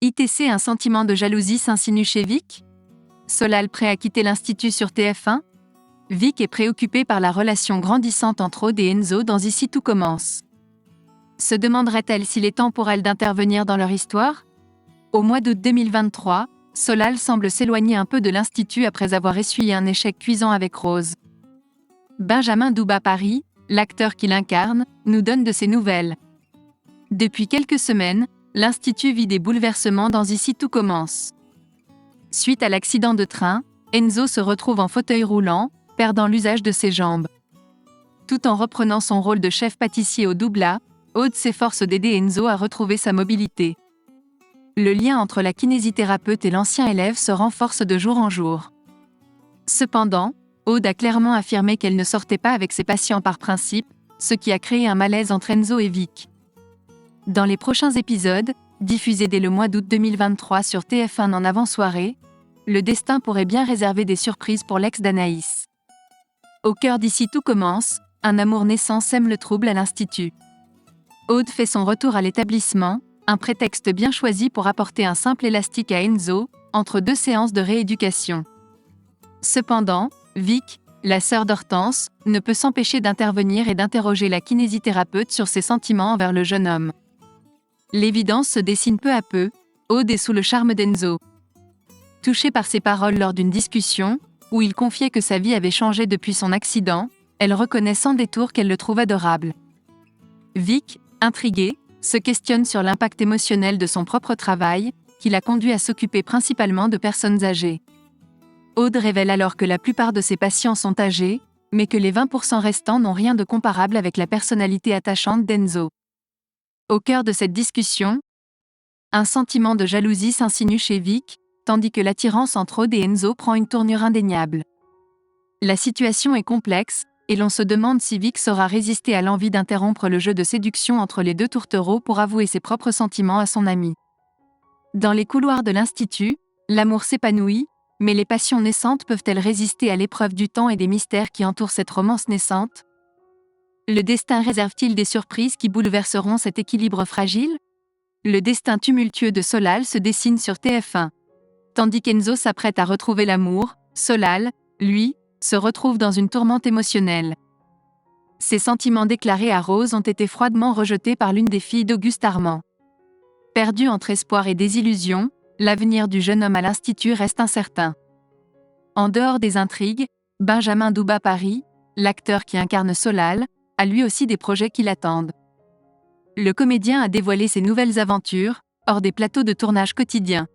ITC, un sentiment de jalousie s'insinue chez Vic? Solal prêt à quitter l'Institut sur TF1? Vic est préoccupée par la relation grandissante entre Aude et Enzo dans Ici tout commence. Se demanderait-elle s'il est temps pour elle d'intervenir dans leur histoire? Au mois d'août 2023, Solal semble s'éloigner un peu de l'Institut après avoir essuyé un échec cuisant avec Rose. Benjamin Douba-Paris, l'acteur qui l'incarne, nous donne de ses nouvelles. Depuis quelques semaines, l'Institut vit des bouleversements dans Ici tout commence. Suite à l'accident de train, Enzo se retrouve en fauteuil roulant, perdant l'usage de ses jambes. Tout en reprenant son rôle de chef pâtissier au Doubla, Aude s'efforce d'aider Enzo à retrouver sa mobilité. Le lien entre la kinésithérapeute et l'ancien élève se renforce de jour en jour. Cependant, Aude a clairement affirmé qu'elle ne sortait pas avec ses patients par principe, ce qui a créé un malaise entre Enzo et Vic. Dans les prochains épisodes, diffusés dès le mois d'août 2023 sur TF1 en avant-soirée, le destin pourrait bien réserver des surprises pour l'ex d'Anaïs. Au cœur d'Ici tout commence, un amour naissant sème le trouble à l'Institut. Aude fait son retour à l'établissement, un prétexte bien choisi pour apporter un simple élastique à Enzo, entre deux séances de rééducation. Cependant, Vic, la sœur d'Hortense, ne peut s'empêcher d'intervenir et d'interroger la kinésithérapeute sur ses sentiments envers le jeune homme. L'évidence se dessine peu à peu, Aude est sous le charme d'Enzo. Touchée par ses paroles lors d'une discussion, où il confiait que sa vie avait changé depuis son accident, elle reconnaît sans détour qu'elle le trouve adorable. Vic, intrigué, se questionne sur l'impact émotionnel de son propre travail, qui l'a conduit à s'occuper principalement de personnes âgées. Aude révèle alors que la plupart de ses patients sont âgés, mais que les 20% restants n'ont rien de comparable avec la personnalité attachante d'Enzo. Au cœur de cette discussion, un sentiment de jalousie s'insinue chez Vic, tandis que l'attirance entre Aude et Enzo prend une tournure indéniable. La situation est complexe, et l'on se demande si Vic saura résister à l'envie d'interrompre le jeu de séduction entre les deux tourtereaux pour avouer ses propres sentiments à son ami. Dans les couloirs de l'Institut, l'amour s'épanouit, mais les passions naissantes peuvent-elles résister à l'épreuve du temps et des mystères qui entourent cette romance naissante? Le destin réserve-t-il des surprises qui bouleverseront cet équilibre fragile? Le destin tumultueux de Solal se dessine sur TF1. Tandis qu'Enzo s'apprête à retrouver l'amour, Solal, lui, se retrouve dans une tourmente émotionnelle. Ses sentiments déclarés à Rose ont été froidement rejetés par l'une des filles d'Auguste Armand. Perdu entre espoir et désillusion, l'avenir du jeune homme à l'Institut reste incertain. En dehors des intrigues, Benjamin Douba-Paris, l'acteur qui incarne Solal, a lui aussi des projets qui l'attendent. Le comédien a dévoilé ses nouvelles aventures, hors des plateaux de tournage quotidiens.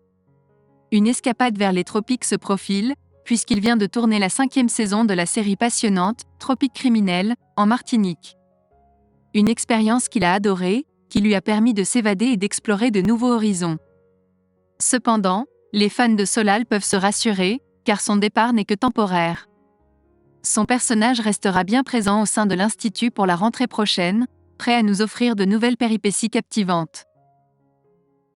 Une escapade vers les tropiques se profile, puisqu'il vient de tourner la 5e saison de la série passionnante « Tropiques criminels » en Martinique. Une expérience qu'il a adorée, qui lui a permis de s'évader et d'explorer de nouveaux horizons. Cependant, les fans de Solal peuvent se rassurer, car son départ n'est que temporaire. Son personnage restera bien présent au sein de l'Institut pour la rentrée prochaine, prêt à nous offrir de nouvelles péripéties captivantes.